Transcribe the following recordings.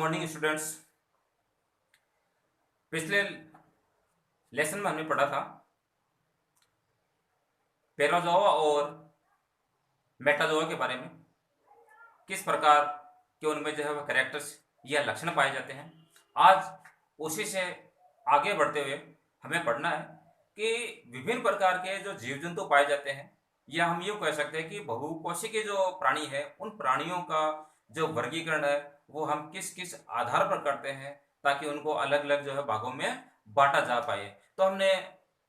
Morning students. पिछले lesson में हमने पढ़ा था पैराजोआ और मेटाजोआ के बारे में, किस प्रकार के उनमें जो है वह कैरेक्टर्स या लक्षण पाए जाते हैं। आज उसी से आगे बढ़ते हुए हमें पढ़ना है कि विभिन्न प्रकार के जो जीव जंतु पाए जाते हैं, या हम यूँ कह सकते हैं कि बहुकोशी के जो प्राणी है उन प्राणियों का जो वर्गीकरण है वो हम किस किस आधार पर करते हैं, ताकि उनको अलग अलग जो है भागों में बांटा जा पाए। तो हमने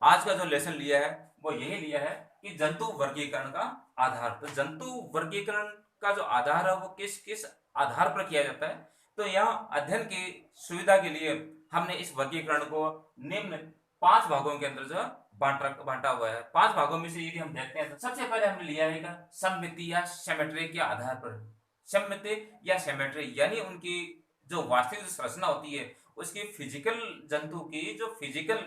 आज का जो लेसन लिया है वो यही लिया है कि जंतु वर्गीकरण का आधार। तो जंतु वर्गीकरण का जो आधार है वो किस किस आधार पर किया जाता है। तो यहाँ अध्ययन की सुविधा के लिए हमने इस वर्गीकरण को निम्न 5 भागों के अंदर जो बांटा हुआ है। 5 भागों में से यदि हम देखते हैं तो सबसे पहले हमने लिया है सममिति या सिमेट्री के आधार पर। सममिति या सिमेट्री यानी उनकी जो वास्तविक संरचना होती है, उसकी फिजिकल जंतु की जो फिजिकल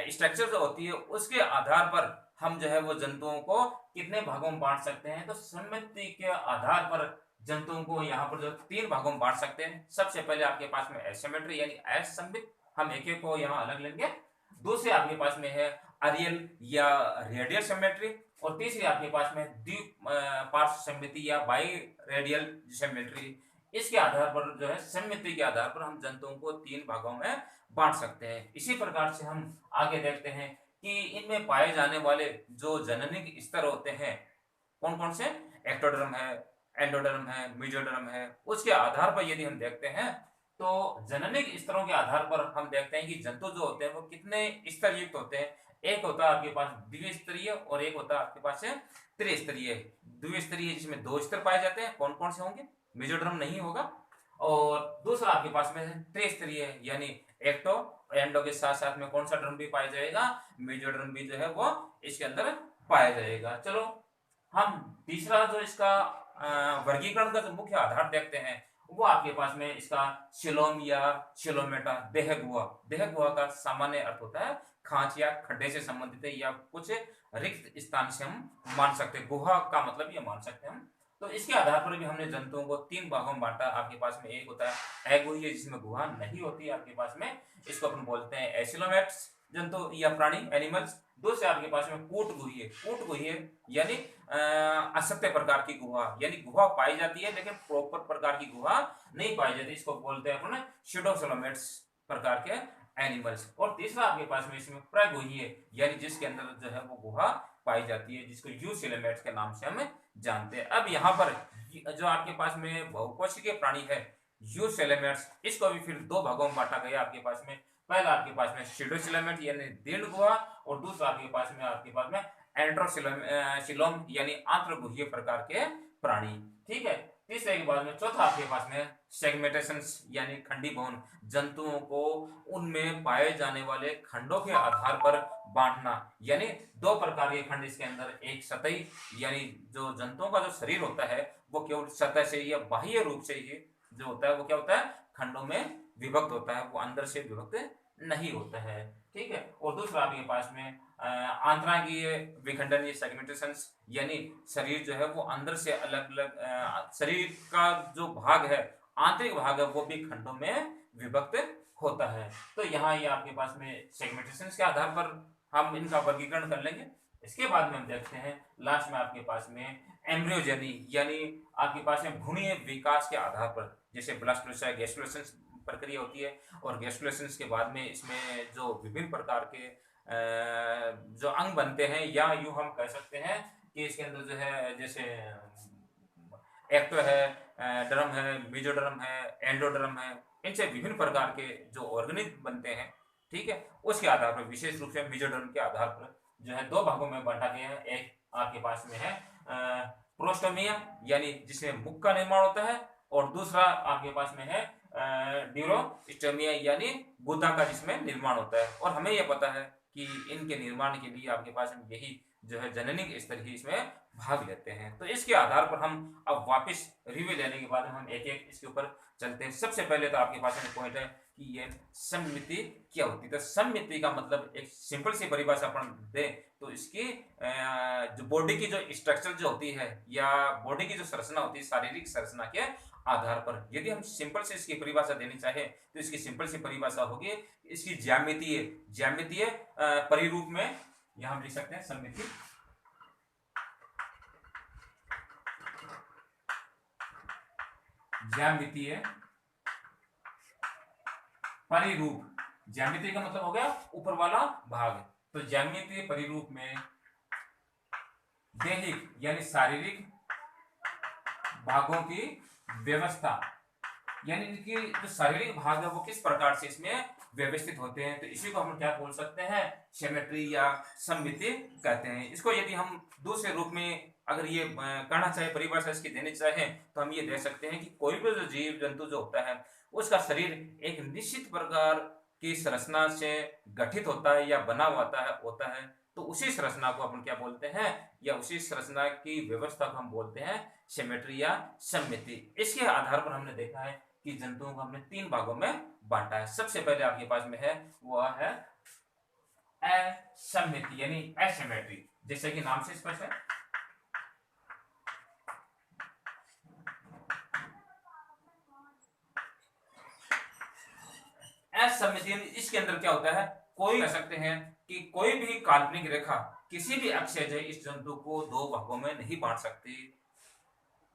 स्ट्रक्चर जो होती है उसके आधार पर हम जो है वो जंतुओं को कितने भागों में बांट सकते हैं। तो सममिति के आधार पर जंतुओं को यहाँ पर जो 3 भागों में बांट सकते हैं। सबसे पहले आपके पास में एसिमेट्री यानी असममित, हम एक एक को यहाँ अलग लेंगे। दूसरे आपके पास में है अरियल या रेडियल सिमेट्री, और तीसरी आपके पास में द्विपार्श्व सममिति या बाई रेडियल सिमेट्री। इसके आधार पर जो है सममिति के आधार पर हम जंतुओं को 3 भागों में बांट सकते हैं। इसी प्रकार से हम आगे देखते हैं कि इनमें पाए जाने वाले जो जननिक स्तर होते हैं कौन कौन से, एक्टोडर्म है, एंडोडर्म है, मेसोडर्म है। उसके आधार पर यदि हम देखते हैं तो जननिक स्तरों के आधार पर हम देखते हैं कि जंतु जो होते हैं वो कितने स्तर युक्त होते हैं। एक होता है आपके पास द्विस्तरीय और एक होता है आपके पास है त्रिस्तरीय। द्विस्तरीय जिसमें 2 स्तर पाए जाते हैं, कौन कौन से होंगे, मेसोडर्म नहीं होगा। और दूसरा आपके पास में त्रिस्तरीय यानी एक्टो, एंडो के साथ साथ में कौन सा ड्रम भी पाया जाएगा, मेसोडर्म भी जो है वो इसके अंदर पाया जाएगा। चलो हम तीसरा जो इसका वर्गीकरण का जो मुख्य आधार देखते हैं वो आपके पास में इसका शिलोम या शिलोमेटा, देह गुहा। देह गुहा का सामान्य अर्थ होता है खांच या खड्डे से संबंधित है, या कुछ रिक्त स्थान से हम मान सकते हैं। गुहा का मतलब ये मान सकते हैं हम। तो इसके आधार पर भी हमने जंतुओं को 3 भागों में बांटा। आपके पास में एक होता है अगुह्य जिसमें गुहा नहीं होती आपके पास में, इसको अपन बोलते हैं एसिलोमेट्स जंतु या प्राणी, एनिमल्स। दूसरे आपके पास में कूटगुह्य यानी असत्य प्रकार की गुहा, यानी गुहा पाई जाती है लेकिन प्रॉपर प्रकार की गुहा नहीं पाई जाती, इसको बोलते हैं अपन स्यूडोसोलोमेट्स प्रकार के एनिमल्स। और तीसरा आपके पास में इसमें प्रगुह्य यानी जिसके अंदर जो है वो गुहा पाई जाती है, जिसको यूसिलोमेट्स के नाम से हम जानते हैं। अब यहाँ पर जो आपके पास में बहुकोशिकीय प्राणी है यूसिलोमेट्स, इसको भी फिर 2 भागों में बांटा गया आपके पास में। पहला आपके पास में स्यूडोसिलोमेट यानी दीर्घ गुहा, और दूसरा आपके पास में एंड्रोसिलोम यानी आंत्रगुह्य प्रकार के प्राणी। ठीक है। तीसरे के बाद में चौथा आपके पास में सेगमेंटेशंस यानी खंडीभवन, जंतुओं को उनमें पाए जाने वाले खंडों के आधार पर बांटना। यानी 2 प्रकार के खंड इसके अंदर, एक सतही यानी जो जंतुओं का जो शरीर होता है वो केवल सतह से या बाह्य रूप से ही जो होता है वो क्या होता है, खंडों में विभक्त होता है, वो अंदर से विभक्त नहीं होता है। ठीक है। और दूसरा आपके पास में आंतरांगीय विखंडन या सेगमेंटेशंस, यानी शरीर जो है वो अंदर से अलग अलग शरीर का जो भाग है, आंतरिक भाग है, वो भी खंडों में विभक्त होता है। तो यहाँ ये आपके पास में सेगमेंटेशंस के आधार पर हम इनका वर्गीकरण कर लेंगे। इसके बाद में हम देखते हैं लास्ट में आपके पास में एम्ब्रियोजेनी यानी आपके पास में भ्रूणीय विकास के आधार पर, जैसे ब्लास्टोसिस गैस्ट्रुलेशन प्रक्रिया होती है, और गैस्ट्रुलेशन के बाद में इसमें जो विभिन्न प्रकार के जो अंग बनते हैं, या यूं हम कह सकते हैं कि इसके अंदर जो है जैसे एक्टो है, ड्रम है, मेसोडर्म है, एंडोडर्म है, इनसे विभिन्न प्रकार के जो ऑर्गेनिज्म बनते हैं। ठीक है। उसके आधार पर विशेष रूप से मेसोडर्म के आधार पर जो है 2 भागों में बांटा गया है। एक आपके पास में है प्रोस्टोमिया यानी जिसमें मुख का निर्माण होता है, और दूसरा आपके पास में है ड्यूरोस्टोमिया यानी गुदा का जिसमें निर्माण होता है। और हमें यह पता है कि इनके निर्माण के लिए आपके पास में यही जो है जननिक स्तर ही इसमें भाग लेते हैं। तो इसके आधार पर हम अब वापस रिव्यू लेने के बाद हम एक एक इसके ऊपर चलते हैं। सबसे पहले तो आपके पास में पॉइंट है कि ये सममिति क्या होती है। तो सममिति का मतलब एक सिंपल सी परिभाषा अपन दे तो इसकी जो बॉडी की जो स्ट्रक्चर जो होती है या बॉडी की जो संरचना होती है, शारीरिक संरचना के आधार पर। यदि हम सिंपल से इसकी परिभाषा देनी चाहे तो इसकी सिंपल सी परिभाषा होगी इसकी ज्यामितीय ज्यामितीय परिरूप में, यहां हम लिख सकते हैं सममिति ज्यामितीय परिरूप। ज्यामितीय का मतलब हो गया ऊपर वाला भाग। तो ज्यामितीय परिरूप में दैहिक यानी शारीरिक भागों की व्यवस्था, यानी इनकी जो शारीरिक भाग है वो किस प्रकार से इसमें व्यवस्थित होते हैं, तो इसी को हम क्या बोल सकते हैं, सिमेट्री या सममिति कहते हैं। इसको यदि हम दूसरे रूप में अगर ये कहना चाहे, परिभाषा इसकी देनी चाहे, तो हम ये दे सकते हैं कि कोई भी जो जीव जंतु जो होता है उसका शरीर एक निश्चित प्रकार की संरचना से गठित होता है या बना होता है, तो उसी संरचना को अपन क्या बोलते हैं, या उसी संरचना की व्यवस्था को हम बोलते हैं सिमेट्री या सममिति। इसके आधार पर हमने देखा है कि जंतुओं को हमने 3 भागों में बांटा है। सबसे पहले आपके पास में है वह है असममिति यानी एसिमेट्री, जैसे कि नाम से स्पष्ट है। असममिति इसके अंदर क्या होता है, कोई कह सकते हैं कि कोई भी काल्पनिक रेखा किसी भी अक्ष से इस जंतु को 2 भागों में नहीं बांट सकती।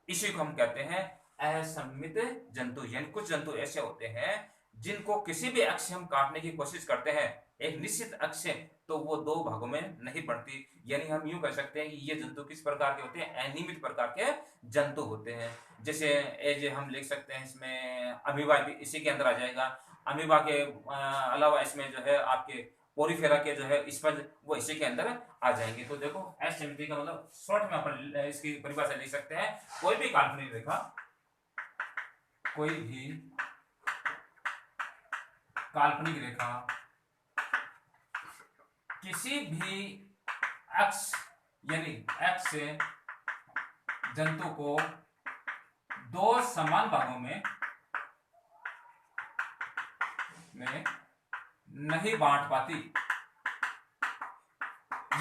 इसी को हम कहते हैं असममित जंतु। यानी कुछ जंतु ऐसे होते हैं जिनको किसी भी अक्ष से हम काटने की कोशिश करते हैं, एक निश्चित अक्ष से, तो वो 2 भागों में नहीं बढ़ती। यानी हम यूं कह सकते हैं कि ये जंतु किस प्रकार के होते हैं, अनियमित प्रकार के जंतु होते हैं। जैसे एज हम लिख सकते हैं इसमें अमीबा भी इसी के अंदर आ जाएगा। अमीबा के अलावा इसमें जो है आपके पोरीफेरा के जो है स्पंज, वो इसी के अंदर आ जाएंगे। तो देखो एसिमेट्री का मतलब शॉर्ट में अपन इसकी परिभाषा लिख सकते हैं, कोई भी काल्पनिक रेखा, कोई भी काल्पनिक रेखा किसी भी अक्ष यानी एक्स से जंतु को 2 समान भागों में नहीं बांट पाती,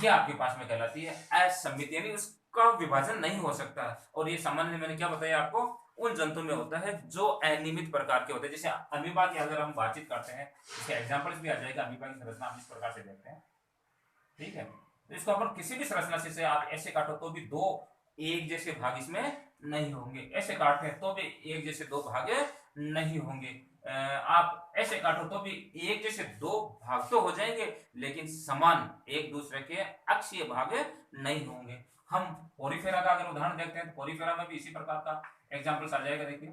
ये आपके पास में कहलाती है असममित, यानी उसका विभाजन नहीं हो सकता। और ये सामान्य मैंने क्या बताया आपको, उन जंतु में होता है जो अनियमित प्रकार के होते हैं। जैसे अमीबा की अगर हम बातचीत करते हैं, इसके एग्जांपल्स भी आ जाएगा। अमीबा की संरचना हम इस प्रकार से देखते हैं, ठीक है। तो इसको अपन किसी भी संरचना से आप ऐसे काटो तो भी 2 एक जैसे भाग इसमें नहीं होंगे, ऐसे काटते हैं तो भी एक जैसे 2 भाग नहीं होंगे। आप ऐसे काटो तो भी एक जैसे 2 भाग तो हो जाएंगे, लेकिन समान एक दूसरे के अक्षीय भाग नहीं होंगे। हम पोरीफेरा का अगर उदाहरण देखते हैं तो पोरीफेरा में भी इसी प्रकार का एग्जाम्पल्स आ जाएगा, देखिए।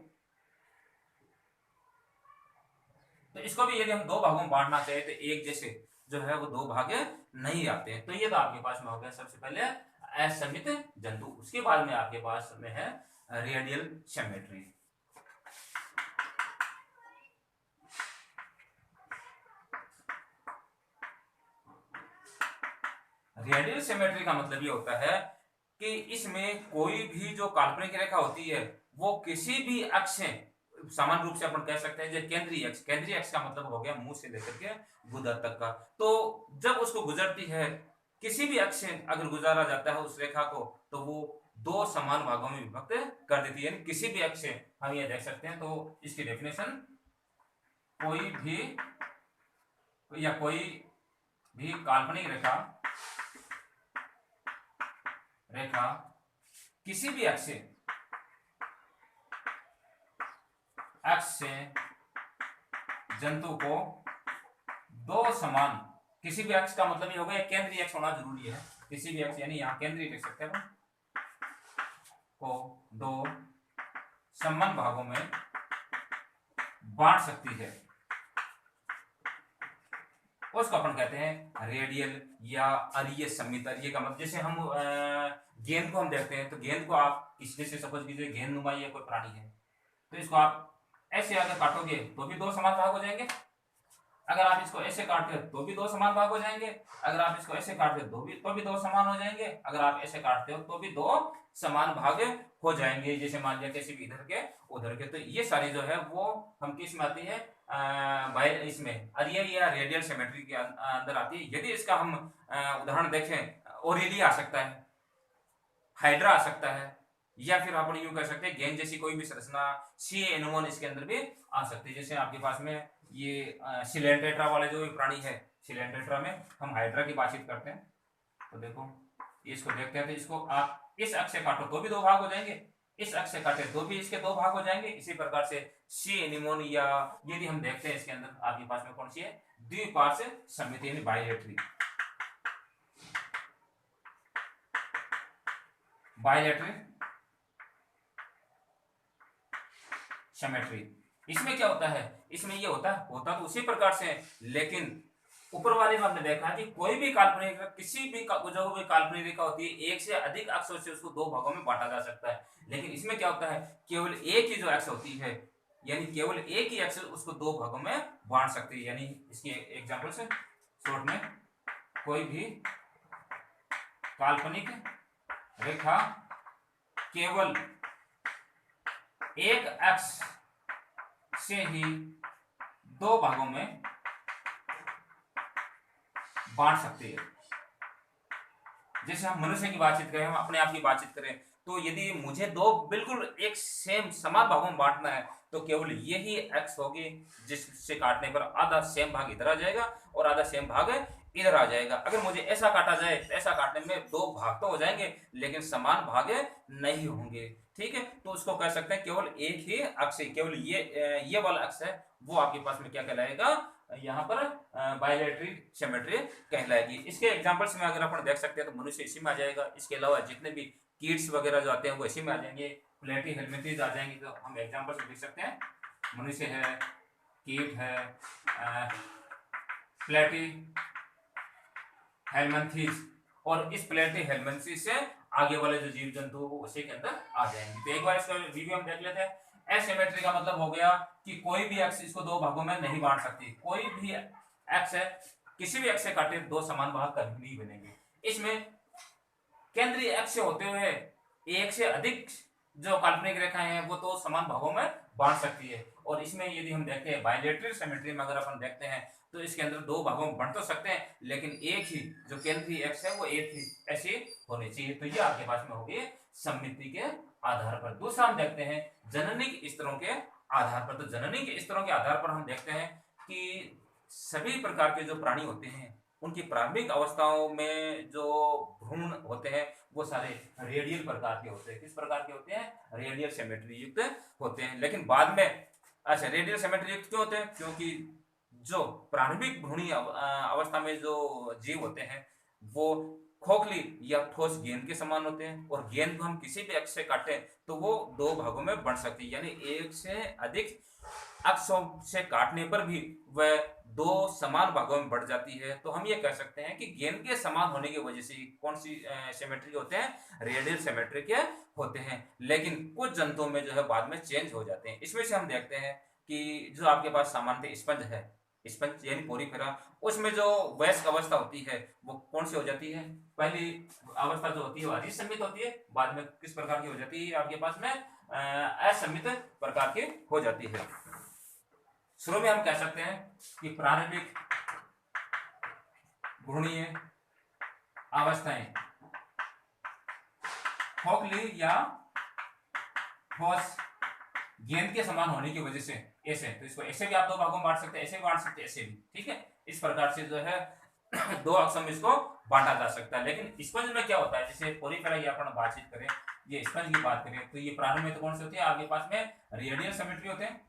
तो इसको भी यदि हम 2 भागों में बांटना चाहे तो एक जैसे जो है वो 2 भाग नहीं आते हैं। तो ये तो आपके पास में हो गया सबसे पहले असममित जंतु। उसके बाद में आपके पास में है रेडियल सिमेट्री। रेडियल सिमेट्री का मतलब ये होता है कि इसमें कोई भी जो काल्पनिक रेखा होती है वो किसी भी अक्ष से, सामान्य रूप से अपन कह सकते हैं जो केंद्रीय अक्ष का मतलब हो गया मुंह से लेकर के गुदर तक का। तो जब उसको गुजरती है, किसी भी अक्ष से अगर गुजारा जाता है उस रेखा को, तो वो 2 समान भागों में विभक्त कर देती है। किसी भी अक्ष से हम ये देख सकते हैं। तो इसकी डेफिनेशन, कोई भी काल्पनिक रेखा किसी भी अक्ष से जंतु को 2 समान, किसी भी अक्ष का मतलब ये हो गया केंद्रीय अक्ष होना जरूरी है। किसी भी अक्ष यानी यहां केंद्रीय लिख सकते हैं को 2 समान भागों में बांट सकती है, उसको अपन कहते हैं रेडियल या अरीय सममित। अरीय का मतलब जैसे हम गेंद को हम देखते हैं, तो गेंद को आप इसमें से सपोज कीजिए गेंद नुमाई या कोई प्राणी है, तो इसको आप ऐसे अगर काटोगे तो भी 2 समान भाग हो जाएंगे। अगर आप इसको ऐसे काटते हो तो भी 2 समान भाग हो जाएंगे। अगर आप इसको ऐसे काटते हो तो भी 2 समान हो जाएंगे। अगर आप ऐसे काटते हो तो भी 2 समान भाग हो जाएंगे। जैसे मान लिया किसी भी इधर के उधर के। तो ये सारी जो है वो हम किस में आती है, इसमें अरीय या रेडियल सिमेट्री के अंदर आती है। यदि इसका हम उदाहरण देखें, ओरेलिया आ सकता है, हाइड्रा आ सकता है, या फिर अपन यूं कह सकते हैं गेंद जैसी कोई भी संरचना सी एनोमोन इसके अंदर भी आ सकती है। जैसे आपके पास में ये सिलेंटेट्रा वाले जो प्राणी है, सिलेंटेट्रा में हम हाइड्रा की बातचीत करते हैं, तो देखो इसको देखते हैं, तो इसको आप इस अक्ष से काटो तो भी दो भाग हो जाएंगे, इस अक्ष से काटे तो भी इसके दो भाग हो जाएंगे। इसी प्रकार से सी एनिमोन, या यदि हम देखते हैं इसके अंदर आपके पास में कौन सी है, द्विपार्श्व समिति यानी बाइलेटरी, बाइलेटरी सिमेट्री। इसमें क्या होता है, इसमें ये होता तो उसी प्रकार से है, लेकिन ऊपर वाले में हमने देखा कि कोई भी काल्पनिक किसी भी जो भी काल्पनिक रेखा होती है, एक से अधिक अक्षों से उसको दो भागों में बांटा जा सकता है। लेकिन इसमें क्या होता है, केवल एक ही जो अक्ष होती है, यानी केवल एक ही अक्ष उसको दो भागों में बांट सकती है। यानी इसके एग्जांपल से शॉर्ट में, कोई भी काल्पनिक रेखा केवल एक अक्ष से ही दो भागों में बांट सकती है। जैसे हम मनुष्य की बातचीत करें, हम अपने आप की बातचीत करें, तो यदि मुझे दो बिल्कुल एक सेम समान भागों में बांटना है, तो केवल यही एक्स होगी जिससे काटने पर आधा सेम भाग इधर आ जाएगा और आधा सेम भाग इधर आ जाएगा। अगर मुझे ऐसा काटा जाए तो ऐसा काटने में दो भाग तो हो जाएंगे, लेकिन समान भाग नहीं होंगे। ठीक है, तो उसको कह सकते हैं केवल एक ही अक्ष, केवल ये वाला अक्ष है वो आपके पास में क्या कहलाएगा, यहाँ पर बायलैटरल सिमेट्री कहलाएगी। इसके एग्जांपल्स में अगर अपन देख सकते हैं तो मनुष्य इसी में आ जाएगा। इसके अलावा जितने भी कीट्स वगैरह जो आते हैं वो इसी में आ जाएंगे, प्लेटी हेलमिंथीज आ जाएंगे। तो हम एग्जांपल्स में देख सकते हैं, मनुष्य है, कीट है, प्लेटी हेलमिंथीज, और इस प्लेटी हेलमिंथीज से आगे वाले जो जीव जंतु वो उसी के अंदर आ जाएंगे। तो एक बार इसका रिव्यू हम देख लेते हैं। एसिमेट्री का मतलब हो गया कि कोई भी अक्ष इसको दो भागों में नहीं बांट सकती। कोई भी अक्ष है, किसी भी अक्ष से काटे दो समान भाग कभी नहीं बनेंगे। इसमें केंद्रीय अक्ष होते हुए एक से अधिक जो काल्पनिक रेखाएं हैं वो तो समान भागों में बांट सकती है। और इसमें यदि हम देखते हैं बायलैटरल सिमेट्री में, अगर अपन देखते हैं तो इसके अंदर दो भागों में बंट तो सकते हैं, लेकिन एक ही जो केंद्रीय अक्ष है वो एक ही ऐसी होनी चाहिए। तो ये आपके पास में होगी सममिति के आधार पर। दूसरा हम देखते हैं जननिक स्तरों के आधार पर। तो जननिक स्तरों के आधार पर हम देखते हैं कि सभी प्रकार के जो प्राणी होते हैं उनकी प्रारंभिक अवस्थाओं में जो भ्रूण होते हैं वो सारे रेडियल प्रकार के होते हैं। किस प्रकार के होते हैं, रेडियल सिमेट्री युक्त होते हैं। लेकिन बाद में, अच्छा रेडियल सिमेट्री युक्त क्यों होते हैं, क्योंकि जो प्रारंभिक भ्रूणी अवस्था में जो जीव होते हैं वो खोखली या ठोस गेंद के समान होते हैं, और गेंद को हम किसी भी अक्ष से काटें तो वो दो भागों में बंट सकती है। यानी एक से अधिक अक्षों से काटने पर भी वह दो समान भागों में बढ़ जाती है। तो हम ये कह सकते हैं कि गेंद के समान होने की वजह से कौन सी सिमेट्री होते हैं, रेडियल सिमेट्री के होते हैं। लेकिन कुछ जंतुओं में जो है बाद में चेंज हो जाते हैं। इसमें से हम देखते हैं कि जो आपके पास सामान्यतः स्पंज है, स्पंज यानी पोरीफेरा, उसमें जो वयस्क अवस्था होती है वो कौन सी हो जाती है, पहली अवस्था जो होती है वो अधिसमित होती है, बाद में किस प्रकार की हो जाती है आपके पास में असमित प्रकार की हो जाती है। शुरू में हम कह सकते हैं कि प्रारंभिक भ्रूणीय अवस्थाएं खोखली या ठोस गेंद के समान होने की वजह से ऐसे, तो इसको ऐसे भी आप दो भागों में बांट सकते हैं, ऐसे भी बांट सकते हैं, ऐसे भी। ठीक है, इस प्रकार से जो है दो अक्षों में इसको बांटा जा सकता है। लेकिन स्पंज में क्या होता है, जैसे पोरीफेरा की अपन बातचीत करें, ये स्पंज की बात करें तो ये प्रारंभ में तो कौन से होती है आपके पास में, रेडियल सिमेट्री होते हैं।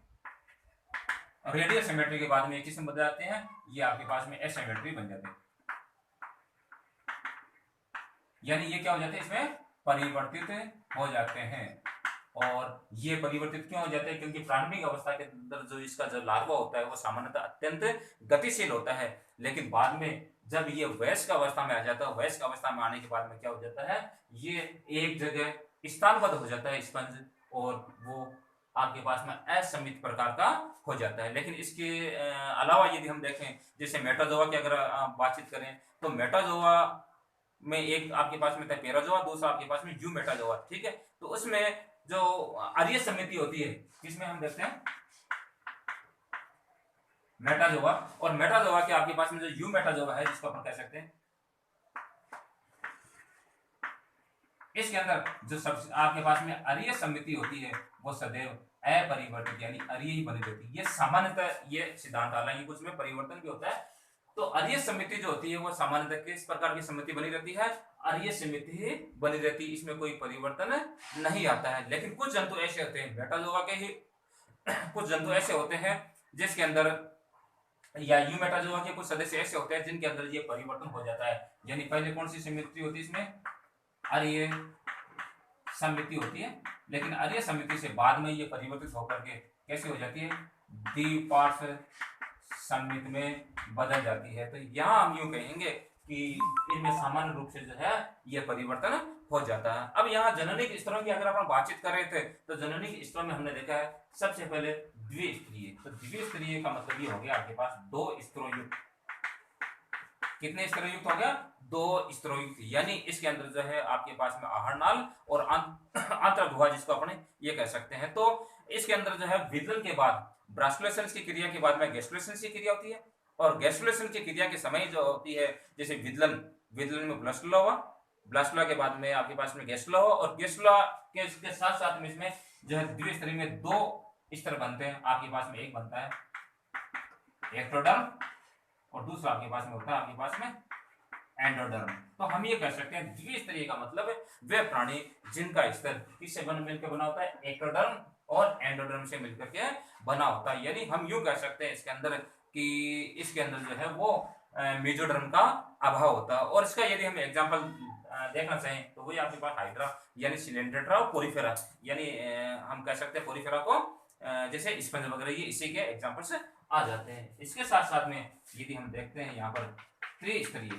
रेडियल सिमेट्री के बाद में एक किस्म बन जाते हैं, ये आपके पास में एसिमेट्री बन जाते हैं। यानी ये क्या हो जाते हैं, इसमें परिवर्तित हो जाते हैं। और ये परिवर्तित क्यों हो जाते हैं, क्योंकि प्रारंभिक अवस्था के अंदर जो इसका जो लार्वा होता है वो सामान्यतः अत्यंत गतिशील होता है। लेकिन बाद में जब ये वयस्क अवस्था में आ जाता है, वयस्क अवस्था में आने के बाद में क्या हो जाता है, ये एक जगह स्थानबद्ध हो जाता है स्पंज, और वो आपके पास में असमित प्रकार का हो जाता है। लेकिन इसके अलावा यदि हम देखें, जैसे मेटाजोआ की अगर बातचीत करें, तो मेटाजोआ में एक आपके पास में था पेराजोआ, दूसरा आपके पास में यू मेटाजोआ। ठीक है, तो उसमें जो आर्य समिति होती है, किसमें हम देखते हैं, मेटाजोआ। और मेटाजोआ के आपके पास में जो यू मेटाजोआ है, जिसको अपन कह सकते हैं, इसके अंदर जो सब आपके पास में अरीय समिति होती है वो सदैव अपरिवर्तित यानी अरीय ही बनी रहती है। ये सामान्यतः ये सिद्धांत, हालांकि कुछ में परिवर्तन भी होता है। तो अरीय समिति जो होती है वो सामान्यतः किस प्रकार की समिति बनी रहती है? अरीय समिति ही बनी रहती है, इसमें कोई परिवर्तन नहीं आता है। लेकिन कुछ जंतु ऐसे होते हैं, मेटाजोआ के ही कुछ जंतु ऐसे होते हैं जिसके अंदर, या यूमेटाजोआ के कुछ सदस्य ऐसे होते हैं जिनके अंदर ये परिवर्तन हो जाता है। यानी पहले कौन सी समिति होती है इसमें? अरीय समिति होती है, लेकिन अरीय समिति से बाद में ये परिवर्तित होकर के कैसे हो जाती है? द्विपार्श्व समिति में बदल जाती है। तो यहाँ हम यूं कहेंगे कि इनमें सामान्य रूप से जो है ये परिवर्तन हो जाता है। अब यहाँ जननिक स्तरों की अगर अपन बातचीत कर रहे थे तो जननिक स्तरों में हमने देखा है सबसे पहले द्विस्तरीय। तो द्विस्तरीय का मतलब ये हो गया आपके पास दो स्तरों युक्त। कितने स्तरों युक्त हो गया? दो स्तरों युक्त। यानी इसके अंदर जो है आपके पास में आहारनाल और आंतरगुहा जिसको अपने ये कह सकते हैं। तो इसके अंदर जो है विदलन के बाद ब्रास्कुलेशन की क्रिया के बाद में गैस्ट्रुलेशन की क्रिया होती है, और गैस्ट्रुलेशन की क्रिया के समय जो होती है, जैसे विदलन में ब्लास्टुला हुआ, ब्लास्टुला के बाद में आपके पास में गैस्ट्रुला हुआ, और गैस्ट्रुला के साथ साथ में इसमें जो है द्विस्तरीय में दो स्तर बनते हैं। आपके पास में एक बनता है एक्टोडर्म और दूसरा आपके पास में होता है आपके पास में एंडोडर्म। तो हम ये कह सकते हैं द्विस्तरीय का मतलब है वे प्राणी जिनका स्तर किससे मिलकर बना होता है? एक्टोडर्म और एंडोडर्म से मिलकर के बना होता है। यानी हम यूं कह सकते हैं इसके अंदर कि इसके अंदर जो है वो मेजोडर्म का अभाव होता है। और इसका यदि हम एग्जांपल देखना चाहें तो वही आपके पास हाइड्रा यानी सिलेंड्रेट्रा और पोरीफेरा, यानी हम कह सकते हैं पोरीफेरा को जैसे स्पंज वगैरह, ये इसी के एग्जांपल से आ जाते हैं। इसके साथ साथ में यदि हम देखते हैं यहाँ पर त्रिस्तरीय,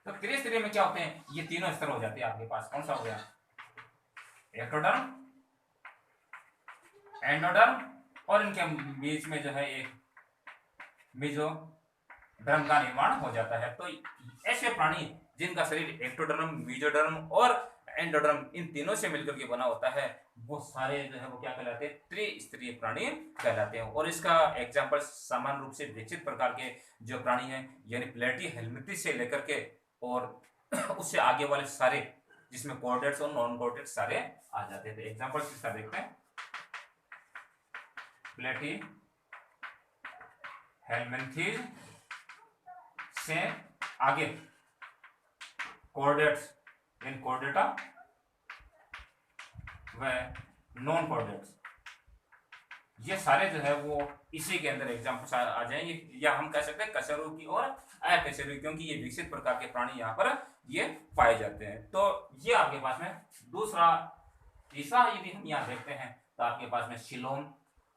तो त्रिस्तरीय में क्या होते हैं? ये तीनों स्तर हो जाते हैं आपके पास। कौन सा हो गया? एक्टोडर्म, एंडोडर्म और इनके बीच में जो है एक मेसोडर्म का निर्माण हो जाता है। तो ऐसे प्राणी जिनका शरीर एक्टोडर्म, मेसोडर्म और एंडोडर्म इन तीनों से मिलकर के बना होता है, वो सारे जो है वो क्या कहलाते हैं? त्रिस्तरीय प्राणी कहलाते हैं। और इसका एग्जांपल सामान्य रूप से विकसित प्रकार के जो प्राणी हैं, यानी प्लेटीहेल्मिंथेस से लेकर के और उससे आगे वाले सारे जिसमें कॉर्डेट्स और नॉन कॉर्डेट्स सारे आ जाते हैं। तो एग्जांपल किसका देखते हैं? प्लेटीहेल्मिंथेस से आगे कॉर्डेट्स इन कॉर्डेटा व नॉन कॉर्डेट्स, ये सारे जो है वो इसी के अंदर एग्जांपल्स आ जाएंगे। या हम कह सकते हैं कशेरुकी और अकशेरुकी, क्योंकि ये विकसित प्रकार के प्राणी यहाँ पर ये पाए जाते हैं। तो ये आपके पास में दूसरा। तीसरा यदि हम यहाँ देखते हैं तो आपके पास में शिलोम,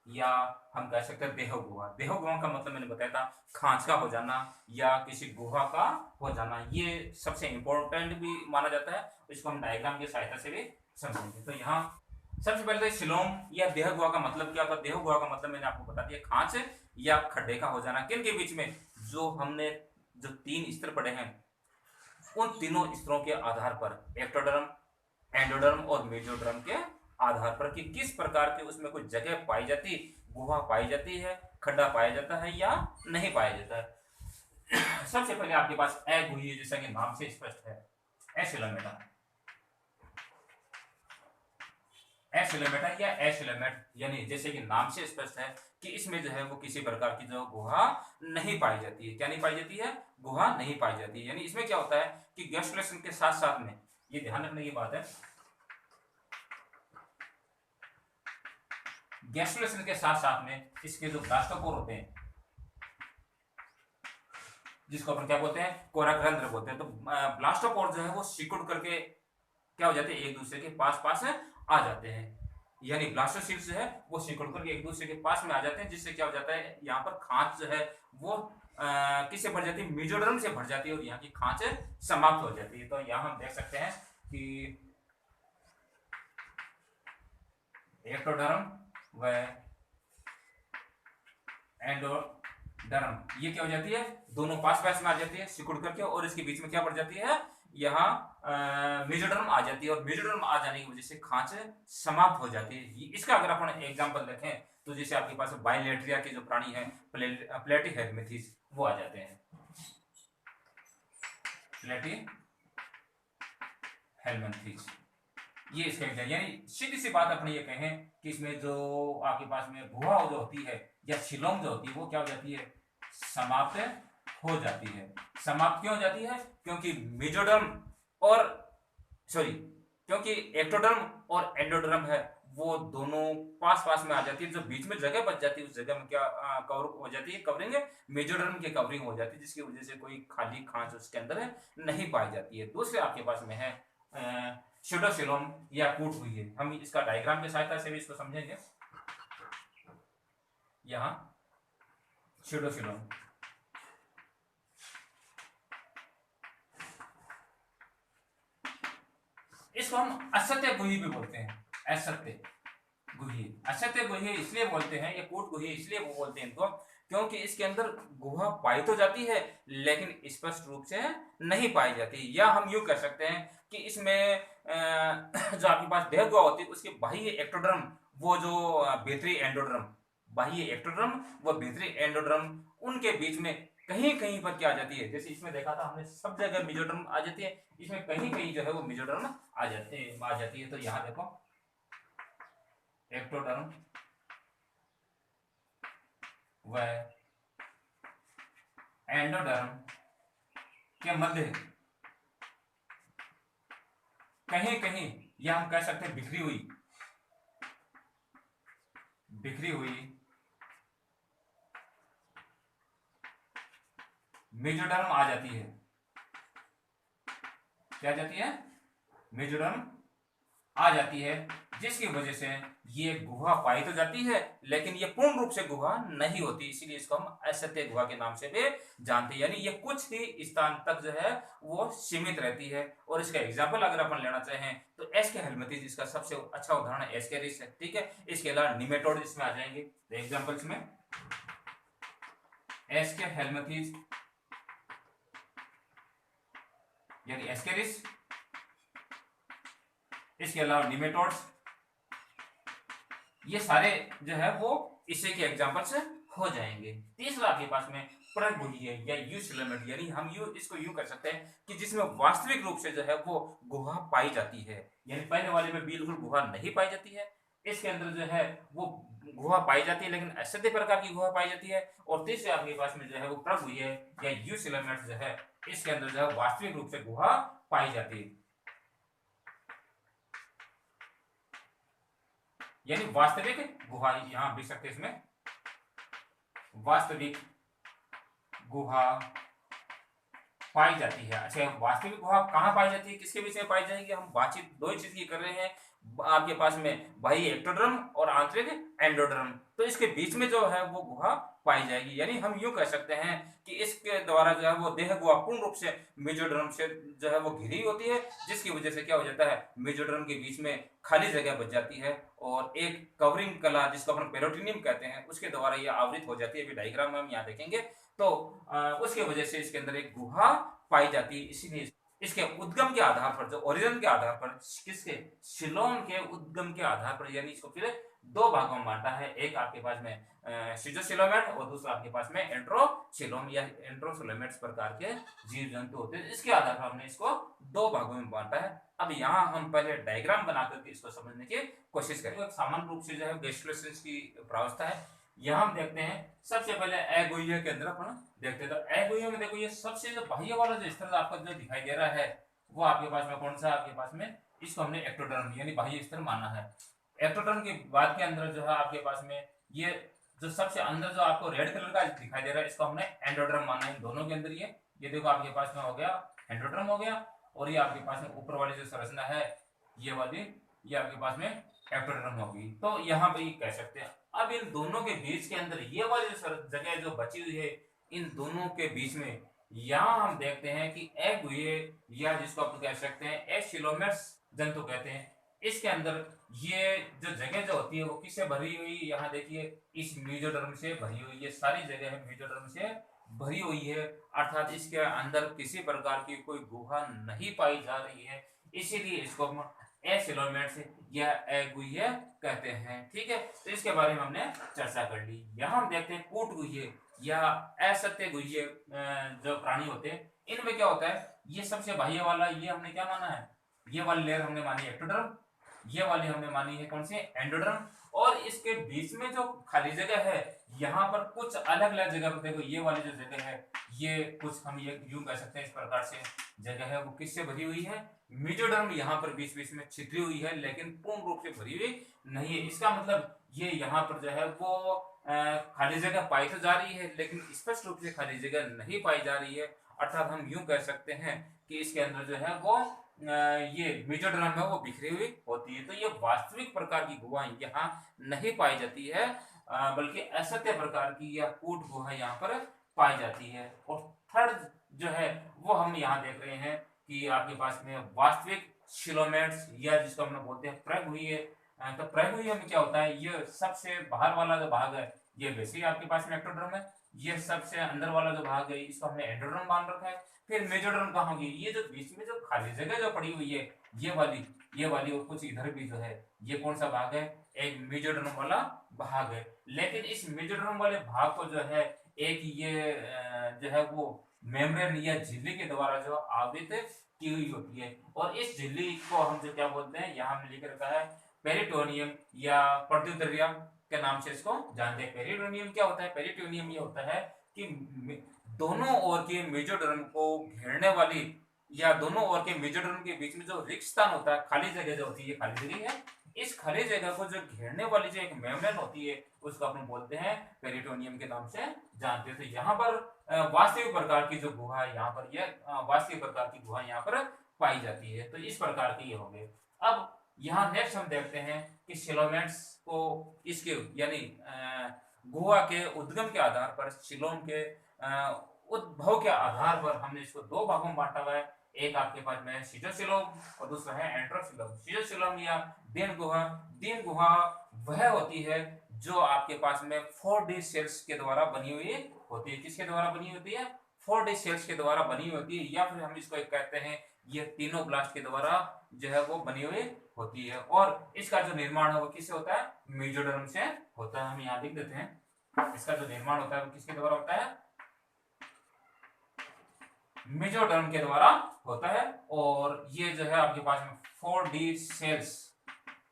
या हम कह सकते हैं देहगुहा। देहगुहा का मतलब मैंने बताया था खांच का हो जाना या किसी गुहा का हो जाना। ये सबसे इंपॉर्टेंट भी माना जाता है, इसको हम डायग्राम की सहायता से भी समझेंगे। तो यहाँ सबसे पहले तो शिलोम या देहगुहा का मतलब क्या होता है? देहगुहा का मतलब मैंने आपको बता दिया, खांच या खड्डे का हो जाना। किन के बीच में? जो हमने जो तीन स्तर पढ़े हैं उन तीनों स्तरों के आधार पर, एक्टोडर्म, एंडोडर्म और मेसोडर्म के आधार पर, कि किस प्रकार की उसमें कोई जगह पाई जाती, गुहा पाई जाती है, खड्डा पाया जाता है या नहीं पाया जाता है। सबसे पहले आपके पास अगुही, जैसा कि नाम से स्पष्ट है, एसिलोमेटा या एसिलोमेट, यानी जैसे कि नाम से स्पष्ट है कि इसमें जो है वो किसी प्रकार की जो गुहा नहीं पाई जाती है। क्या नहीं पाई जाती है? गुहा नहीं पाई जाती है। यानी इसमें क्या होता है कि गैस्ट्रुलेशन के साथ साथ में, ये ध्यान रखने की बात है, गैस्ट्रुलेशन के साथ साथ में इसके जो ब्लास्टोपोर होते हैं, जिसको अपन क्या बोलते हैं? कोराग्रंथि बोलते हैं। तो ब्लास्टोपोर जो है वो सिकुड़ करके क्या हो जाते हैं? एक दूसरे के पास पास आ जाते हैं। यानी ब्लास्टोसिस्ट जो है वो सिकुड़ करके एक दूसरे के पास में आ जाते हैं, जिससे क्या हो जाता है? यहाँ पर खांच जो है वो किससे भर जाती है? मेसोडर्म से भर जाती है और यहाँ की खांच समाप्त हो जाती है। तो यहाँ हम देख सकते हैं कि एक्टोडर्म व एंडोडर्म ये क्या हो जाती है? दोनों पास पास में आ जाती है सिकुड़ करके, और इसके बीच में क्या बढ़ जाती है? यहाँ मेसोडर्म आ जाती है, और मेसोडर्म आ जाने की वजह से खांच समाप्त हो जाती है। इसका अगर अपन एग्जांपल देखें तो जैसे आपके पास बाइलेट्रिया के जो प्राणी हैं प्लेटीहेल्मिंथेस वो आ जाते हैं। हेलमिंथ्स, ये इसका एग्जाम्पल। यानी सीधी सी बात अपने ये कहें कि इसमें जो आपके पास में गुहा जो होती है या शिलोंग जो होती है वो क्या हो जाती है, समाप्त हो जाती है। समाप्त क्यों हो जाती है, क्योंकि मेजोडर्म और सॉरी क्योंकि एक्टोडर्म और एंडोडर्म है वो दोनों पास पास में आ जाती है। जो बीच में जगह बच जाती है उस जगह में क्या कवर हो जाती है, कवरिंग है, मेजोडर्म की कवरिंग हो जाती है, जिसकी वजह से कोई खाली खांच उसके अंदर है नहीं पाई जाती है। दूसरे आपके पास में है स्यूडोसिलोम या कूट हुई है। हम इसका डायग्राम की सहायता से भी इसको समझेंगे। यहाँ स्यूडोसिलोम, इसको हम असत्य गुही भी बोलते हैं, असत्य गुही। असत्य गुही इसलिए बोलते हैं, या कूट गुही इसलिए वो बोलते हैं इनको, क्योंकि इसके अंदर गुहा पाई तो जाती है लेकिन स्पष्ट रूप से नहीं पाई जाती। या हम यूं कह सकते हैं कि इसमें जो आपके पास देह गुहा होती है उसके बाह्य एक्टोडर्म, वो जो भीतरी एंडोडर्म, बाह्य एक्टोडर्म व भीतरी एंडोडर्म, उनके बीच में कहीं कहीं पर क्या आ जाती है। जैसे इसमें देखा था हमने सब जगह मेजोडर्म आ जाती है, इसमें कहीं कहीं जो है वो मेजोडर्म आ जाती है। तो यहाँ देखो एक्टोडर्म व एंडोडर्म के मध्य कहीं कहीं, या हम कह सकते हैं बिखरी हुई मेजोडर्म आ जाती है। क्या जाती है, मेजोडर्म आ जाती है, जिसकी वजह से ये गुहा पाई तो जाती है लेकिन ये पूर्ण रूप से गुहा नहीं होती, इसीलिए इसको हम असत्य गुहा के नाम से भी जानते हैं। यानी ये कुछ ही स्थान तक जो है वो सीमित रहती है। और इसका एग्जाम्पल अगर अपन लेना चाहें तो एस्के हेलमिंथेस इसका सबसे अच्छा उदाहरण एस्केरिस है, ठीक है। इसके अलावा निमेटोड इसमें आ जाएंगे एग्जाम्पल्स में, एस्के हेलमिंथेस यानी एस्केरिस, इसके अलावा निमेटोड्स, ये सारे जो है वो इसी के एग्जांपल्स हो जाएंगे। तीसरा आपके पास में परगुही है या यूसिलोमेट, यानी हम इसको यूं कर सकते हैं कि जिसमें वास्तविक रूप से जो है वो गुहा पाई जाती है। यानी पहले वाले में बिल्कुल गुहा नहीं पाई जाती है, इसके अंदर जो है वो गुहा पाई जाती है लेकिन असत्य प्रकार की गुहा पाई जाती है। और तीसरे आपके पास में जो है वो परगुही है या यूसिलोमेट जो है, इसके अंदर जो है वास्तविक रूप से गुहा पाई जाती है। यानी वास्तविक गुहा, यहां देख सकते हैं इसमें वास्तविक गुहा पाई जाती है। अच्छा, वास्तविक गुहा कहां पाई जाती है, किसके बीच में पाई जाएगी, हम बातचीत दो ही चीज की कर रहे हैं। आपके पास में बाह्य एक्टोडर्म और आंतरिक एंडोडर्म, तो इसके बीच में जो है वो गुहा पाई जाएगी। यानी हम यूं कह सकते हैं कि इसके द्वारा जो है वो देह गुहा पूर्ण रूप से मेजोडर्म से जो है वो घिरी होती है, जिसकी वजह से क्या हो जाता है, मेजोडर्म के बीच में खाली जगह बच जाती है और एक कवरिंग कला जिसको अपन पेरोटिनियम कहते हैं उसके द्वारा ये आवृत हो जाती है। अभी डायग्राम में हम यहाँ देखेंगे तो उसके वजह से इसके अंदर एक गुहा पाई जाती है। इसीलिए इसके उद्गम के आधार पर, जो ओरिजिन के आधार पर, किसके, शिलोंग के उद्गम के आधार पर, यानी इसको फिर दो भागों में बांटा है। एक आपके पास में सिजोसिलोमेट और दूसरा आपके पास में एंट्रोसिलोम या एंट्रोसिलोमेट्स प्रकार के जीव जंतु होते हैं। इसके आधार पर हमने इसको दो भागों में बांटा है। अब यहाँ हम पहले डायग्राम बना करके इसको समझने की कोशिश करेंगे। सामान्य रूप से जो है गैस्ट्रोसेंस की प्रावस्था है। यहाँ हम देखते हैं सबसे पहले एगोइया के अंदर अपन देखते हैं। तो एगोइया में देखो ये सबसे जो बाह्य वाला जो स्तर आपको जो दिखाई दे रहा है वो आपके पास में कौन सा, आपके पास में इसको हमने एक्टोडर्म यानी बाह्य स्तर माना है। एक्टोडर्म के बाद के अंदर जो है आपके पास में ये जो सबसे अंदर जो आपको रेड कलर का दिखाई दे रहा है इसको हमने एंडोडर्म माना है। दोनों के अंदर ये देखो आपके पास में हो गया एंडोडर्म हो गया, और ये आपके पास में ऊपर वाली जो संरचना है ये वाली, ये आपके पास में एक्टोडर्म होगी। तो यहाँ पे ये कह सकते हैं। अब इन दोनों के बीच के अंदर ये वाली जगह जो बची हुई है, इन दोनों के बीच में यहाँ हम देखते हैं कि एग हुई है, या जिसको आप कह सकते हैं एशिलोमेट्स जंतु कहते हैं। इसके अंदर ये जो जगह जो होती है वो किससे भरी हुई, यहाँ देखिए इस मेजोडर्म से भरी हुई, ये सारी जगह है मेजोडर्म से भरी हुई है, अर्थात इसके अंदर किसी प्रकार की कोई गुहा नहीं पाई जा रही है। इसीलिए इसको हम एसिलोमेट्स या एगुइया कहते हैं, ठीक है। तो इसके बारे में हमने चर्चा कर ली। यहाँ हम देखते हैं कूट गुह्य या असत्य गुह्य जो प्राणी होते हैं, इनमें क्या होता है, ये सबसे बाह्य वाला ये हमने क्या माना है, ये वाली लेयर हमने मानी एक्टोडर्म, ये वाली हमने मानी है कौन सी, एंडोडर्म। और इसके बीच में जो खाली जगह है, यहाँ पर कुछ अलग अलग जगह पर देखो, ये वाली जो जगह है, ये कुछ हम ये यूं कह सकते हैं इस प्रकार से जगह है वो किससे भरी हुई है, मेजोडर्म यहाँ पर बीच बीच में छिद्री हुई है, लेकिन पूर्ण रूप से भरी हुई नहीं है। इसका मतलब ये यहाँ पर जो है वो खाली जगह पाई तो जा रही है, लेकिन स्पष्ट रूप से खाली जगह नहीं पाई जा रही है। अर्थात हम यूं कह सकते हैं कि इसके अंदर जो है वो ये मेजोडर्म है वो बिखरी हुई होती है। तो ये वास्तविक प्रकार की गुहा यहाँ नहीं पाई जाती है, बल्कि असत्य प्रकार की या कूट गुहा यहाँ पर पाई जाती है। और थर्ड जो है वो हम यहाँ देख रहे हैं कि आपके पास में वास्तविक शिलोमेट्स, या जिसको हम लोग बोलते हैं प्रगुहीय। तो प्रगुहीय में क्या होता है, ये सबसे बाहर वाला जो भाग है ये वैसे ही आपके पास में एक्टोडर्म है, ये सबसे अंदर वाला जो भाग है इसको हमने एंडोडर्म मान रखा है। फिर मेजोडर्म कहाँ होगी, ये जो बीच में जो खाली जगह जो पड़ी हुई है ये वाली और कुछ इधर भी जो है, ये कौन सा भाग है, एक मेजोडर्म वाला भाग है। लेकिन इस मेजोडर्म वाले भाग को जो है एक ये जो है वो मेम्ब्रेन या झिल्ली के द्वारा जो आवृत की हुई होती है। और इस झिल्ली को हम जो क्या बोलते हैं, यहाँ हमने लिख रखा है पेरिटोनियम या प्रत्युदरिया के नाम से इसको जानते हैं। पेरिटोनियम क्या होता है, पेरिटोनियम ये होता है कि दोनों ओर के मेजोडर्म को घेरने वाली या दोनों ओर के मेजोडर्म के बीच में जो रिक्त स्थान होता है, खाली जगह जो होती है, खाली जगह है, इस खाली जगह को जो घेरने वाली जो एक मेम्ब्रेन होती है उसको अपन बोलते हैं पेरिटोनियम के नाम से जानते हैं। तो यहाँ पर वास्तविक प्रकार की जो गुहा है, यहाँ पर यह वास्तविक प्रकार की गुहा यहाँ पर पाई जाती है। तो इस प्रकार की ये हो गए। अब यहाँ नेक्स्ट हम देखते हैं कि शिलोमेट्स को इसके यानी गुहा के उद्गम के आधार पर, शिलोम के उद्भव के आधार पर हमने इसको दो भागों में बांटा हुआ है। एक आपके पास में सीजोशिलोम और दूसरा है एंट्रोशिलोम। सीजोशिलोम या दीन गुहा वह होती है जो आपके पास में 4D सेल्स के द्वारा बनी हुई होती है। किसके द्वारा बनी होती है, 4D सेल्स के द्वारा बनी होती है, या फिर हम इसको एक कहते हैं ये तीनोब्लास्ट के द्वारा जो है वो बनी हुई होती है। और इसका जो निर्माण है वो किससे होता है, मेजोडर्म से होता है। हम यहाँ लिख देते हैं, इसका जो निर्माण होता है वो किसके द्वारा होता है, मेजोडर्म के द्वारा होता है। और ये जो है आपके पास में 4D सेल्स,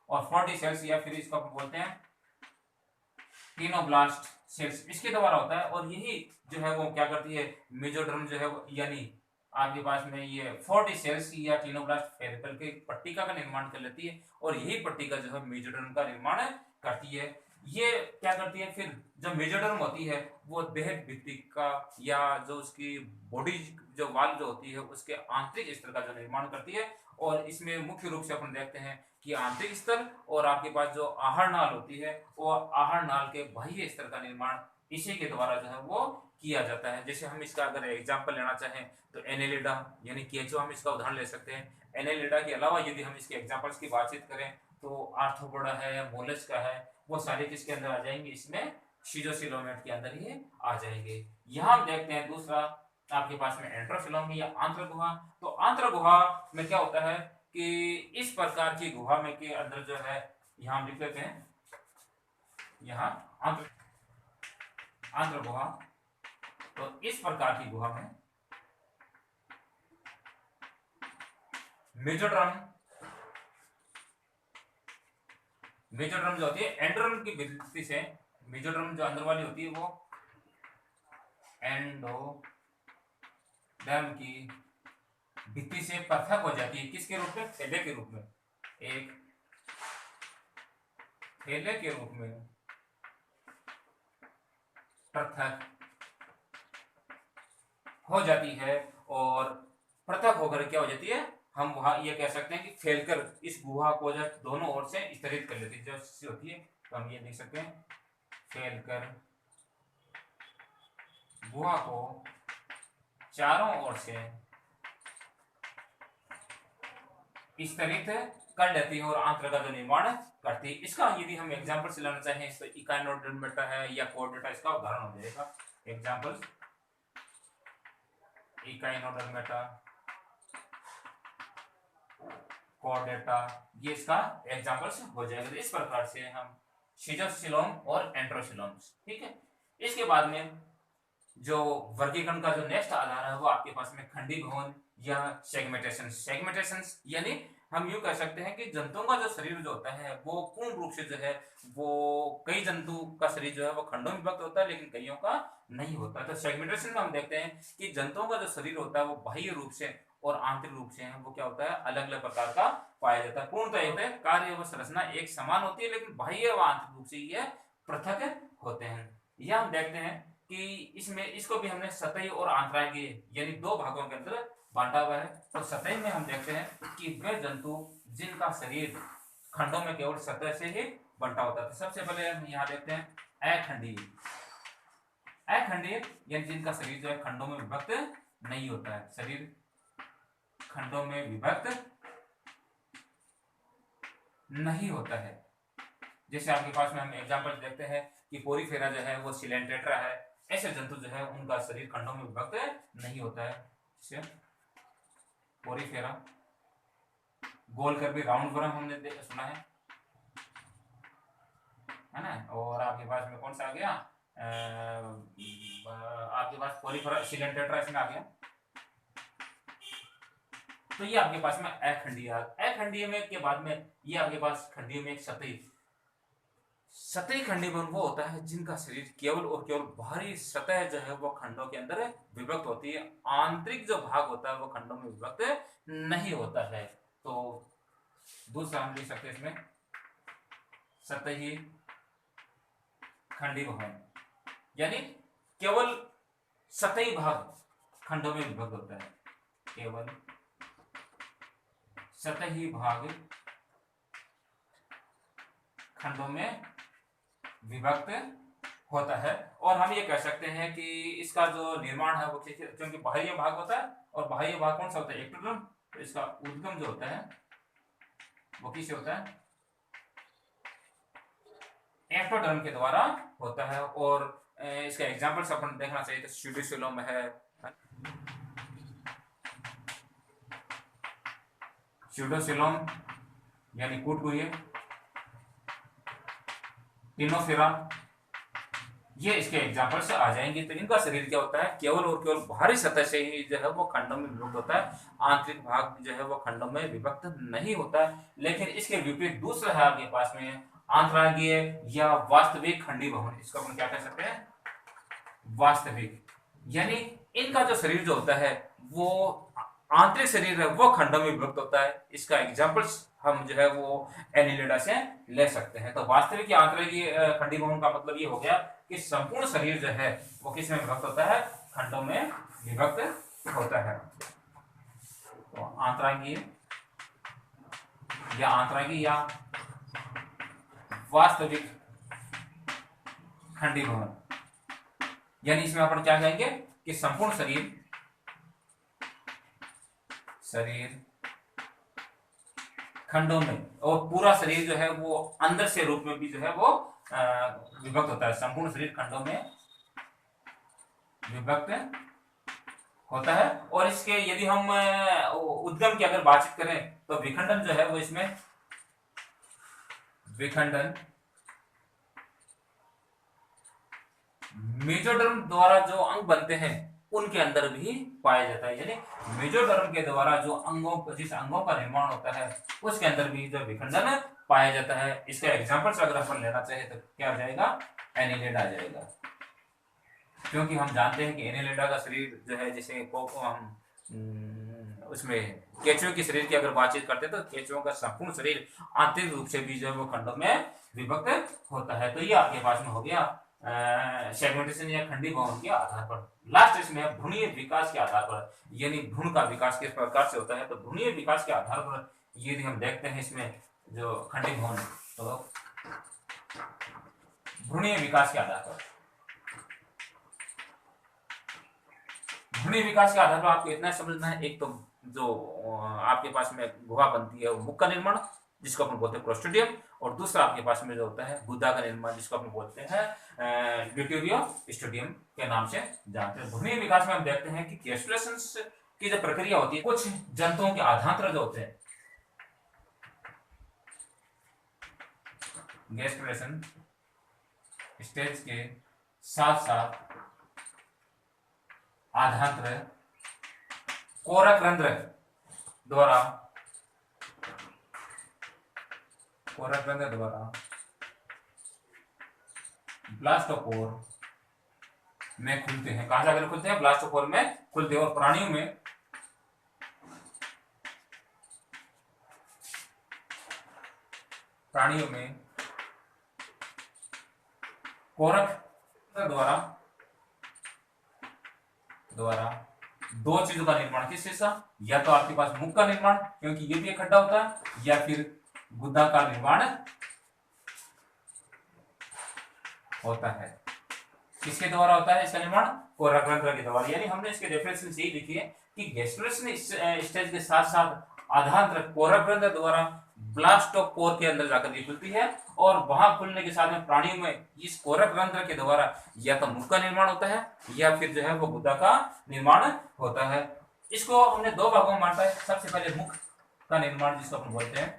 और 4D सेल्स या फिर इसको हम बोलते हैं टीनोब्लास्ट सेल्स, इसके द्वारा होता है। और यही जो है वो क्या करती है, मेजोडर्म जो है यानी आपके पास में ये 4D सेल्स या टीनोब्लास्ट फेरिकल के पट्टिका का निर्माण कर लेती है, और यही पट्टिका जो है मेजोडर्म का निर्माण करती है। ये क्या करती है, फिर जब मेजोडर्म होती है वो देह भित्तिका या जो उसकी बॉडी जो वाल जो होती है उसके आंतरिक स्तर का जो निर्माण करती है। और इसमें मुख्य रूप से अपन देखते हैं कि आंतरिक स्तर और आपके पास जो आहार नाल होती है वो आहार नाल के बाह्य स्तर का निर्माण इसी के द्वारा जो है वो किया जाता है। जैसे हम इसका अगर एग्जांपल लेना चाहें तो एनेलिडा यानी केंचुआ, हम इसका उदाहरण ले सकते हैं। एनेलिडा के अलावा यदि हम इसके एग्जांपल्स की बातचीत करें तो आर्थ्रोपोडा है, मोलस्का है, वो सारे किसके अंदर आ जाएंगे, इसमें सीजोसिलोमेट के अंदर ही आ जाएंगे। यहाँ हम देखते हैं दूसरा आपके पास में एंट्रोफिलोम या आंत्र गुहा। तो आंत्र गुहा में क्या होता है कि इस प्रकार की गुहा में के अंदर जो है, यहाँ हम लिख लेते हैं यहाँ आंत्र गुहा। तो इस प्रकार की गुहा में मेजोड्रम जो होती है एंडोड्रम की विधि से, मेजोड्रम जो अंदर वाली होती है वो एंडोड्रम की भित्ति से पृथक हो जाती है। किसके रूप में, थैले के रूप में, एक थैले के रूप में पृथक हो जाती है। और पृथक होकर क्या हो जाती है, हम वहां ये कह सकते हैं कि फैलकर इस गुहा को जो दोनों ओर से स्तरित कर लेती है, जो होती है। तो हम ये देख सकते हैं फैलकर गुहा को चारों ओर से स्तरित कर लेती है और आंत्र का जो निर्माण करती है। इसका यदि हम एग्जांपल से लेना चाहें तो इकाइनोडर्मेटा है या कोर्डेटा इसका उदाहरण हो जाएगा। एग्जांपल्स इकाइनोडर्मेटा, कोर्डेटा, ये इसका एग्जांपल्स हो जाएगा। इस प्रकार से हम सीजोसिलोम और एंट्रोसिलोम्स, ठीक है। इसके बाद में जो वर्गीकरण का जो नेक्स्ट आधार है वो आपके पास में खंडी भवन या सेगमेंटेशन यानी हम यूं कह सकते हैं कि जंतुओं का जो शरीर जो होता है वो पूर्ण रूप से जो है वो कई जंतु का शरीर जो है वो खंडों में विभक्त होता है, लेकिन कईयों का नहीं होता। तो सेगमेंटेशन में हम देखते हैं कि जंतुओं का जो शरीर होता है वो बाह्य रूप से और आंतरिक रूप से है वो क्या होता है, अलग अलग प्रकार का पाया जाता है। पूर्णतः होता है कार्य व संरचना एक समान होती है, लेकिन बाह्य व आंतरिक रूप से ये पृथक होते हैं। यह हम देखते हैं कि इसमें इसको भी हमने सतही और आंतरांगीय यानी दो भागों के अंदर बांटा हुआ है। तो सतही में हम देखते हैं कि वे जंतु जिनका शरीर खंडों में केवल सतह से ही बंटा होता है। तो सबसे पहले हम यहाँ देखते हैं अखंडीय। अखंडीय यानी जिनका शरीर जो है खंडों में विभक्त नहीं होता है, शरीर खंडों में विभक्त नहीं होता है। जैसे आपके पास में हम एग्जांपल देखते हैं कि पोरीफेरा जो है वो सिलेंट्रेटा है, ऐसे जंतु जो है उनका शरीर खंडों में विभक्त नहीं होता है। जैसे पोरीफेरा, गोल कर भी राउंड वर्म हमने सुना है ना। और आपके पास में कौन सा आ गया, आपके पास पोरीफेरा सिलेंट्रेटा इसमें आ गया। तो ये आपके पास में अखंडीय। अखंडीय में के बाद में ये आपके पास खंडीय में एक सतही। सतही खंडीय वो होता है जिनका शरीर केवल और केवल बाहरी सतह जो है वो खंडों के अंदर विभक्त होती है, आंतरिक जो भाग होता है वो खंडों में विभक्त नहीं होता है। तो दूसरा हम लिख सकते हैं इसमें सतही खंडीय भवन, यानी केवल सतही भाग खंडों में विभक्त होता है, केवल सतही भाग खंडों में विभक्त होता है। और हम ये कह सकते हैं कि इसका जो निर्माण है वो क्योंकि बाह्य भाग होता है, और बाह्य भाग कौन सा होता है, एक्टोडर्म। तो इसका उद्गम जो होता है वो किससे होता है, एक्टोडर्म के द्वारा होता है। और इसका एग्जांपल्स अपन देखना चाहिए तो स्यूडोसिलोम है, स्यूडोसिलोम यानी कुटकुये, टिनोफेरा, ये इसके एग्जांपल से आ जाएंगे। तो इनका शरीर क्या होता है, केवल और केवल बाहरी सतह से ही जो है वो खंडों में विभक्त होता है, आंतरिक भाग जो है वो खंडों में विभक्त नहीं होता है। लेकिन इसके विपरीत दूसरा है आपके पास में आंतरांगीय या वास्तविक खंडीय भवन। इसको अपन क्या कह सकते हैं, वास्तविक, यानी इनका जो शरीर जो होता है वो आंतरिक शरीर है वो खंडों में विभक्त होता है। इसका एग्जांपल्स हम जो है वो एनिलिडा से ले सकते हैं। तो वास्तविक या आंतरिक खंडीय भवन का मतलब ये हो गया कि संपूर्ण शरीर जो है वो किस में विभक्त होता है, खंडों में विभक्त होता है। तो आंतरांगीय या वास्तविक खंडीय भवन, यानी इसमें अपन क्या कहेंगे कि संपूर्ण शरीर खंडों में, और पूरा शरीर जो है वो अंदर से रूप में भी जो है वो विभक्त होता है। संपूर्ण शरीर खंडों में विभक्त होता है। और इसके यदि हम उद्गम की अगर बातचीत करें तो विखंडन जो है वो इसमें विखंडन मेजोडर्म द्वारा जो अंग बनते हैं उनके अंदर भी पाया जाता है, यानी मेजोडर्म के द्वारा जो जिस अंगों का निर्माण होता है उसके अंदर भी जो विखंडन पाया जाता है। इसका एग्जांपल अगर अपन लेना चाहे तो क्या आ जाएगा, एनिलिडा आ जाएगा। क्योंकि हम जानते हैं कि एनिलिडा का शरीर जो है, जैसे हम उसमें केचुओं के शरीर की अगर बातचीत करते हैं तो केचुओं का संपूर्ण शरीर आंतरिक रूप से भी जो है वो खंडों में विभक्त होता है। तो ये आपके पास में हो गया सेगमेंटेशन या खंडीय भवन के आधार पर। लास्ट इसमें भ्रूणीय विकास के आधार पर, यानी भ्रूण का विकास किस प्रकार से होता है। तो भ्रूणीय विकास के आधार पर यदि हम देखते हैं इसमें जो खंडीय भवन, तो भ्रूणीय विकास के आधार पर, भ्रूणीय विकास के आधार पर आपको इतना समझना है, एक तो जो आपके पास में गुहा बनती है वो मुख का निर्माण जिसको अपन बोलते हैं क्लोस्ट्रिडियम, और दूसरा आपके पास में जो होता है गुदा का निर्माण जिसको अपन बोलते हैं ड्यूटेरियोस्टेडियम के नाम से जानते हैं। भ्रूणीय विकास में हम देखते हैं कि गैस्ट्रुलेशन की जो प्रक्रिया होती है, कुछ जंतुओं के आधांत्र जो होते हैं, गैस्ट्रुलेशन स्टेज के साथ साथ आधांत्र कोरक रंध्र द्वारा कोरकरंध्र द्वारा ब्लास्टोपोर में खुलते हैं। कहां जाकर खुलते हैं? ब्लास्टोपोर में खुलते हैं। और प्राणियों में कोरक द्वारा दो चीजों का निर्माण, किस चीज का? या तो आपके पास मुख का निर्माण, क्योंकि ये भी एक खड्डा होता है, या फिर गुदा का निर्माण होता है। किसके द्वारा होता है इसका निर्माण? कोरकरंध्र के द्वारा। यानी हमने इसके डेफिनेशन से ही लिखी है कि गैस्ट्रोलिन स्टेज के साथ साथ आधांत्र कोरकरंध्र द्वारा ब्लास्टोपोर के अंदर जाकर के खुलती है, और वहां खुलने के साथ में प्राणियों में इस कोरकरंध्र के द्वारा या तो मुख का निर्माण होता है, या फिर जो है वो गुदा का निर्माण होता है। इसको हमने दो भागों में बांटा है। सबसे पहले मुख का निर्माण, जिसको हम बोलते हैं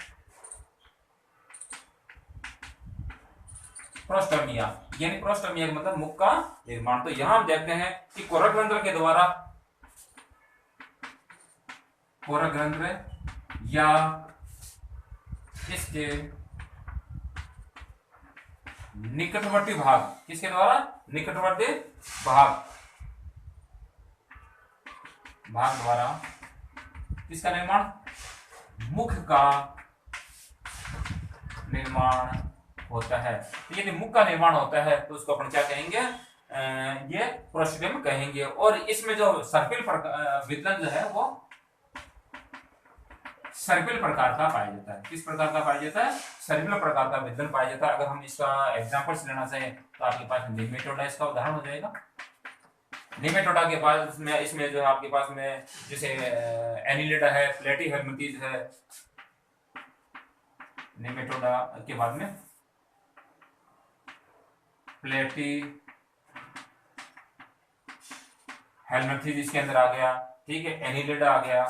प्रोस्टोमिया, यानी प्रोस्टोमिया का मतलब मुख का निर्माण। तो यहां हम देखते हैं कि कोरकरंध्र के द्वारा, कोरकरंध्र या इसके निकटवर्ती भाग, किसके द्वारा? निकटवर्ती भाग द्वारा किसका निर्माण? मुख का निर्माण होता है। तो यदि मुख का निर्माण होता है तो उसको अपन क्या कहेंगे? ये प्रोस्टेडियम कहेंगे। और इसमें जो सर्पिल वितरण जो है वो सर्पिल प्रकार का पाया जाता है। किस प्रकार का पाया जाता है? सर्पिल प्रकार का वितरण पाया जाता है। अगर हम इसका एग्जांपल्स लेना चाहें तो आपके पास निमेटोडा इसका उदाहरण हो जाएगा। निमेटोडा के पास में, इसमें जो है आपके पास में जैसे एनिलिडा है, प्लेटीहेल्मिंथेस है। निमेटोडा के बाद में प्लेटीहेल्मिंथेस इसके अंदर आ गया, ठीक है। एनिलिडा आ गया,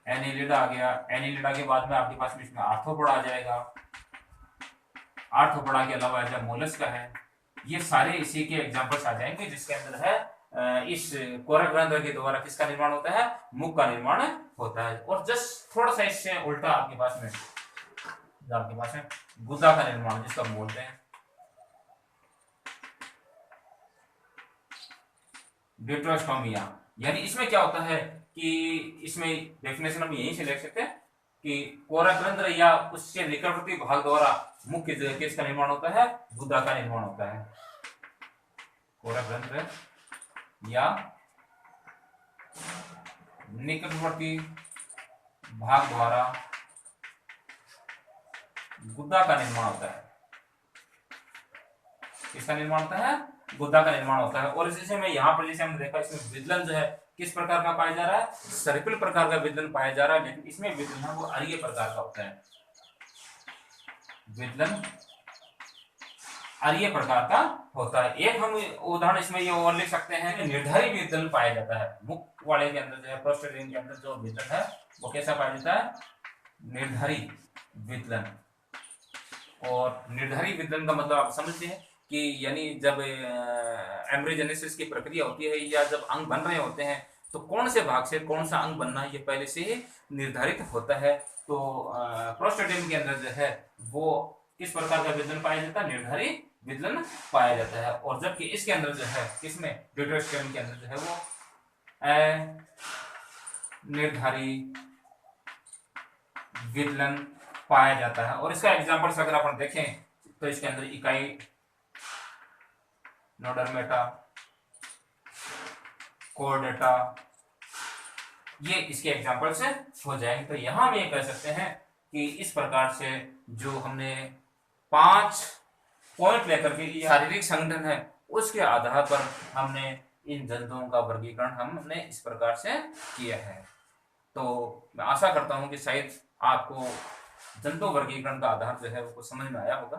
एनिलिडा के बाद में आपके पास में इसमें आर्थ्रोपोडा आ जाएगा। आर्थ्रोपोडा के अलावा जो मोलस्क है, ये सारे इसी के एग्जांपल्स आ जाएंगे, जिसके अंदर है इस कोरकरंध्र के द्वारा किसका निर्माण होता है? मुख का निर्माण होता है। और जस्ट थोड़ा सा इससे उल्टा आपके पास में गुदा का निर्माण, जिसको हम बोलते हैं ड्यूटेरोस्टोमिया। यानी इसमें क्या होता है कि इसमें डेफिनेशन हम यहीं से ले सकते हैं कि कोरकरंध्र या उसके निकटवर्ती भाग द्वारा मुख्य जगह किसका निर्माण होता है? गुदा का निर्माण होता है। कोरकरंध्र या निकटवर्ती भाग द्वारा गुदा का निर्माण होता है। किसका निर्माण होता है? गुदा का निर्माण होता है। और जैसे मैं यहाँ पर जैसे हमने देखा, इसमें विदलन जो है किस प्रकार का पाया जा रहा है? सर्पिल प्रकार का विदलन पाया जा रहा है, लेकिन इसमें विदलन है वो अरीय प्रकार का होता है। विदलन अरीय प्रकार का होता है। एक हम उदाहरण इसमें ये और लिख सकते हैं, निर्धारी विदलन पाया जाता है। मुख वाले के अंदर जो है, प्रोस्टेडियम के अंदर जो विदलन है वो कैसा पाया जाता है? निर्धारी विदलन। और निर्धारी विदलन का मतलब आप समझते हैं कि यानी जब एम्ब्रियोजेनेसिस की प्रक्रिया होती है या जब अंग बन रहे होते हैं, तो कौन से भाग से कौन सा अंग बनना है ये पहले से ही निर्धारित होता है। तो प्रोस्टेडियम के अंदर जो है वो किस प्रकार का विदलन पाया जाता है? निर्धारी विदलन पाया जाता है। और जबकि इसके अंदर जो है, किसमें? ड्यूटेरोस्टोमिया के अंदर जो है वो निर्धारी विदलन पाया जाता है। और इसका एग्जांपल अगर अपन देखें तो इसके अंदर इकाई नोडर्मेटा, कोर्डेटा, ये इसके एग्जांपल से हो जाएंगे। तो यहां हम ये कह सकते हैं कि इस प्रकार से जो हमने 5 पॉइंट लेकर के ये शारीरिक संगठन है, उसके आधार पर हमने इन जंतुओं का वर्गीकरण हमने इस प्रकार से किया है। तो मैं आशा करता हूं कि शायद आपको जंतु वर्गीकरण का आधार जो है वो समझ में आया होगा।